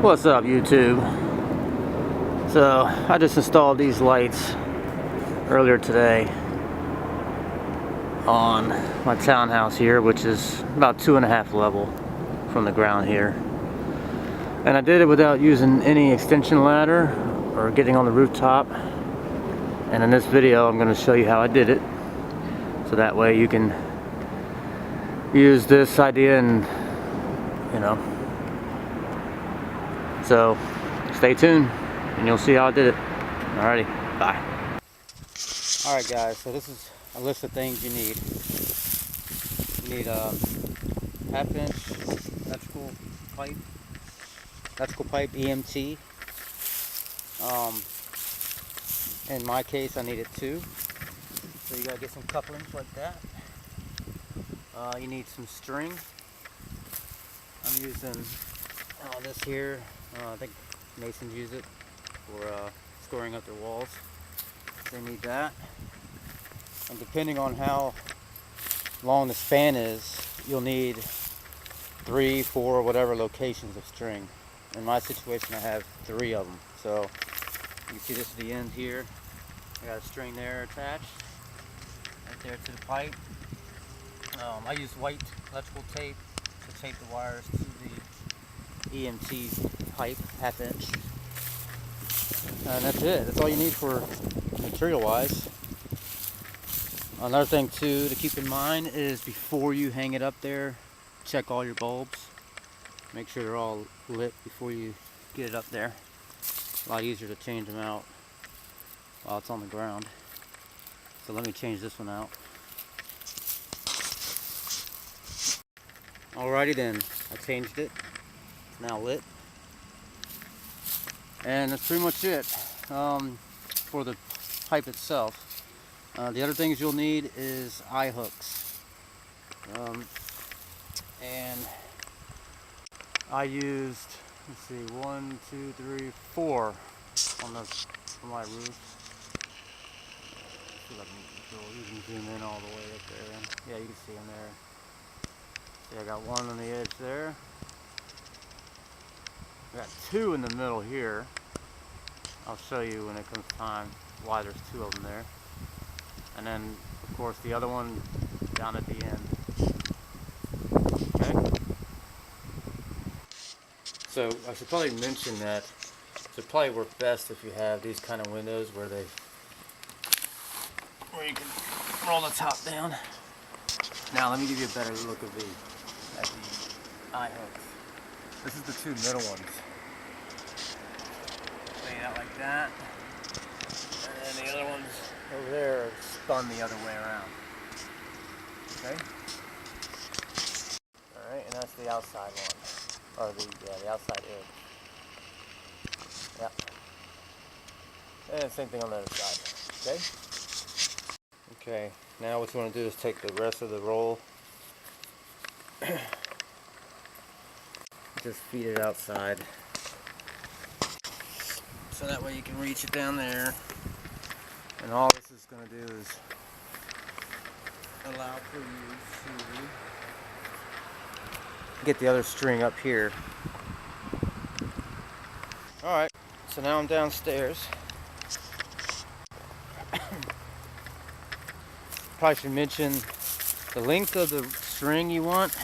What's up, YouTube? So I just installed these lights earlier today on my townhouse here, which is about 2.5 level from the ground here, and I did it without using any extension ladder or getting on the rooftop. And in this video I'm going to show you how I did it, so that way you can use this idea and so stay tuned and you'll see how I did it. Alrighty, bye. Alright guys, so this is a list of things you need. You need a half-inch electrical pipe EMT. In my case I needed 2. So you gotta get some couplings like that. You need some string. I'm using this here. I think masons use it for scoring up their walls. They need that. And depending on how long the span is, you'll need 3, 4, whatever locations of string. In my situation, I have 3 of them. So you can see this is the end here. I got a string there attached, right there to the pipe. I use white electrical tape to tape the wires to the EMT pipe, half-inch. And that's it. That's all you need for material-wise. Another thing too to keep in mind is before you hang it up there, check all your bulbs. Make sure they're all lit before you get it up there. A lot easier to change them out while it's on the ground. So let me change this one out. Alrighty then, I changed it. It's now lit. And that's pretty much it for the pipe itself. The other things you'll need is eye hooks. And I used, let's see, 1, 2, 3, 4 on my roof. You can zoom in all the way up there. Yeah, you can see them there. See, I got 1 on the edge there. I got 2 in the middle here. I'll show you when it comes time why there's 2 of them there. And then, of course, the other one down at the end. Okay? So, I should probably mention that it should probably work best if you have these kind of windows where you can roll the top down. Now, let me give you a better look at the eye hooks. This is the 2 middle ones. Lay it out like that. And then the other ones over there are spun the other way around. Okay? Alright, and that's the outside one. Or the outside edge. Yeah. And same thing on the other side. Okay? Okay, now what you want to do is take the rest of the roll. Just feed it outside. So that way you can reach it down there. And all this is going to do is allow for you to get the other string up here. Alright, so now I'm downstairs. Probably should mention the length of the string you want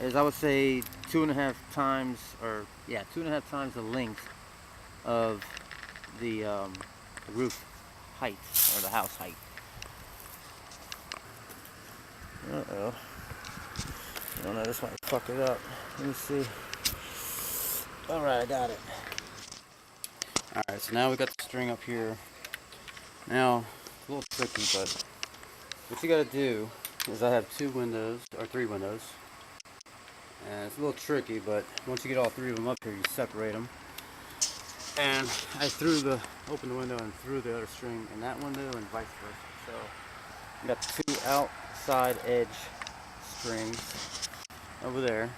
is, I would say, 2.5 times, or yeah, 2.5 times the length of the roof height, or the house height. Uh-oh. I don't know, this might fuck it up. Let me see. Alright, I got it. Alright, so now we got the string up here. Now, it's a little tricky, but what you gotta do is, I have 2 windows, or 3 windows. And it's a little tricky, but once you get all 3 of them up here, you separate them. And I opened the window and threw the other string in that window and vice versa. So I got 2 outside edge strings over there.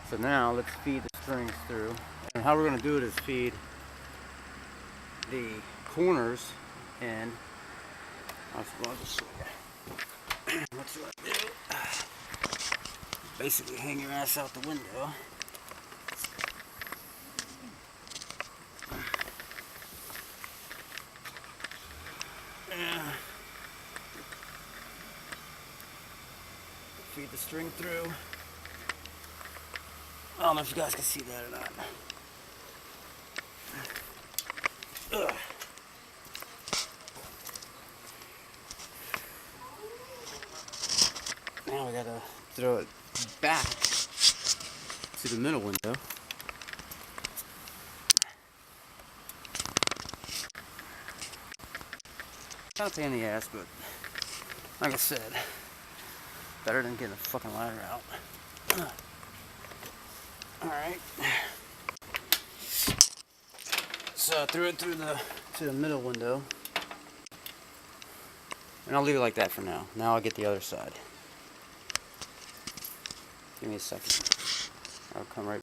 So now let's feed the strings through. And how we're going to do it is feed the corners in. I'll just show you. What you want to do? Basically hang your ass out the window. feed the string through. I don't know if you guys can see that or not. Ugh. Now we gotta throw it back to the middle window. Kind of pain in the ass, but like I said, better than getting a fucking ladder out. Alright. So I threw it through to the middle window. And I'll leave it like that for now. Now I'll get the other side. Give me a second. I'll come right.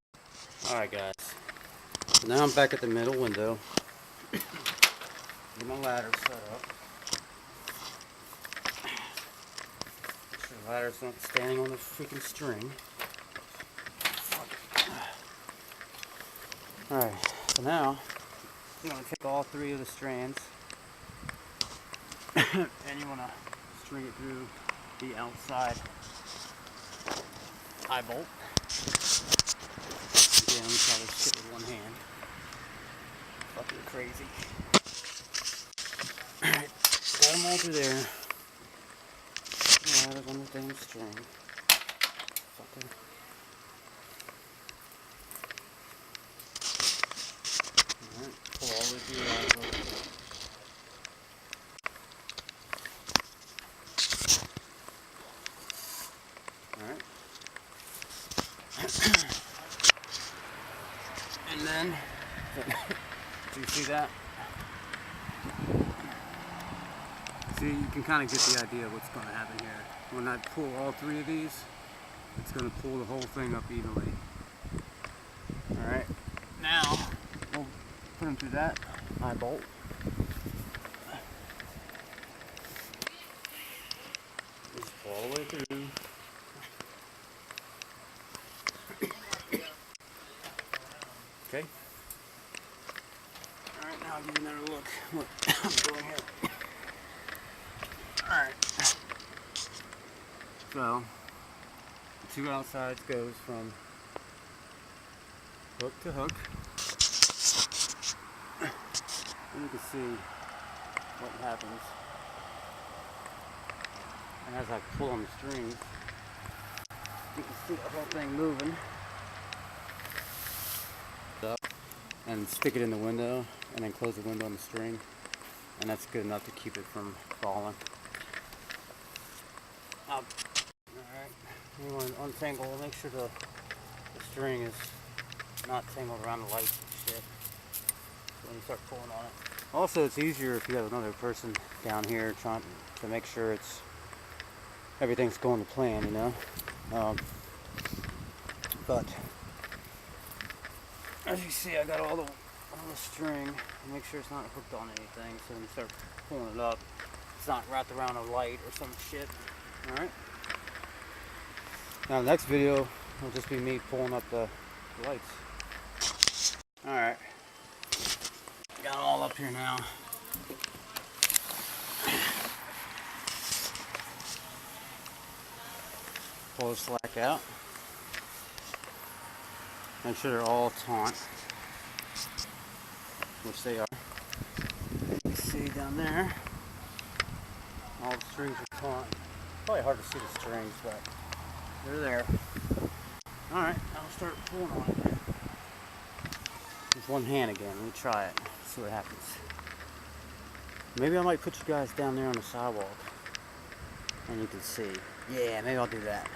Alright guys. So now I'm back at the middle window. Get my ladder set up. Make sure the ladder's not standing on the freaking string. Alright, so now you want to take all three of the strands and you want to string it through the outside eye bolt. Again, let me try this shit with one hand. Fucking crazy. Alright, got them all through there. Right up on the damn string. Fucker. Alright, pull all the way through the eye bolt. Alright. And then, do you see that? See, you can kind of get the idea of what's going to happen here. When I pull all three of these, it's going to pull the whole thing up evenly. Alright, now we'll put them through that eye bolt. Just pull all the way through. Okay. Alright, now I'll give you another look what I'm doing here. Alright. So, the two outsides goes from hook to hook. And you can see what happens. And as I pull on the strings, you can see the whole thing moving. Up and stick it in the window and then close the window on the string, and that's good enough to keep it from falling. Alright, you want to untangle, make sure the string is not tangled around the lights and shit when you start pulling on it. Also, it's easier if you have another person down here trying to make sure everything's going to plan, you know. But as you see, I got all the string. Make sure it's not hooked on anything, so when you start pulling it up, it's not wrapped around a light or some shit. Alright. Now the next video will just be me pulling up the lights. Alright. Got it all up here now. Pull the slack out. Make sure they're all taut, which they are. You can see down there, all the strings are taut. Probably hard to see the strings, but they're there. Alright, I'll start pulling on it. With one hand again. Let me try it. See what happens. Maybe I might put you guys down there on the sidewalk and you can see. Yeah, maybe I'll do that.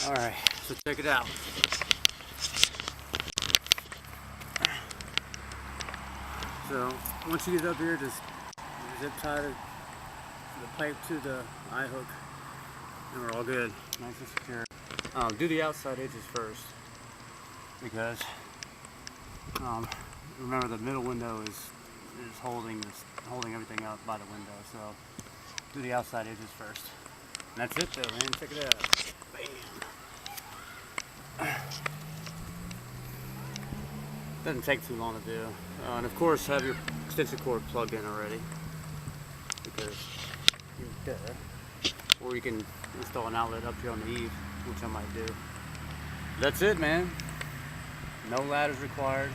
Alright, so check it out. So once you get up here, just zip tie the pipe to the eye hook and we're all good. Nice and secure. Do the outside edges first because remember the middle window is holding everything up by the window. So do the outside edges first. And that's it though, man. Check it out. Bam. Doesn't take too long to do. And of course have your extension cord plugged in already because you're dead. Or you can install an outlet up here on the eave, which I might do. That's it, man. No ladders required.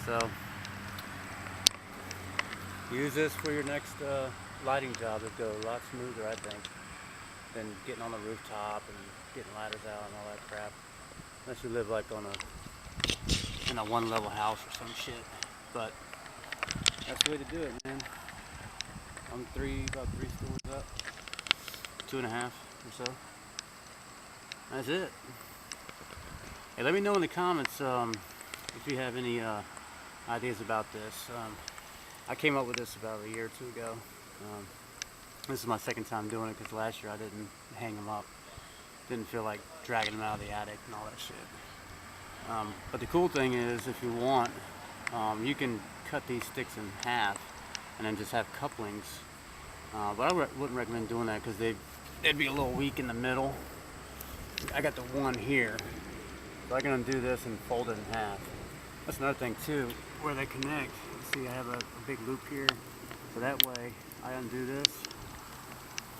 So use this for your next lighting job. It'll go a lot smoother, I think, than getting on the rooftop and getting ladders out and all that crap. Unless you live like in a one-level house or some shit. But that's the way to do it, man. I'm about 3 stories up, 2.5 or so. That's it. Hey, let me know in the comments if you have any ideas about this. I came up with this about a year or two ago. This is my second time doing it because last year I didn't hang them up. Didn't feel like dragging them out of the attic and all that shit. But the cool thing is, if you want, you can cut these sticks in half and then just have couplings. But I wouldn't recommend doing that because they'd be a little weak in the middle. I got the one here, so I can undo this and fold it in half. That's another thing too, where they connect. See, I have a big loop here, so that way I undo this,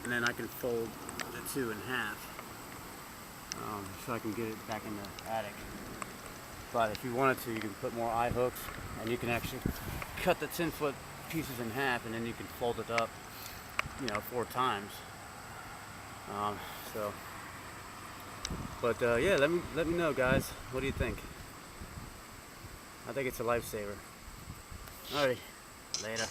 and then I can fold the two in half, so I can get it back in the attic. But if you wanted to, you can put more eye hooks, and you can actually cut the 10-foot pieces in half, and then you can fold it up, 4 times. Yeah, let me know, guys. What do you think? I think it's a lifesaver. Alrighty, later.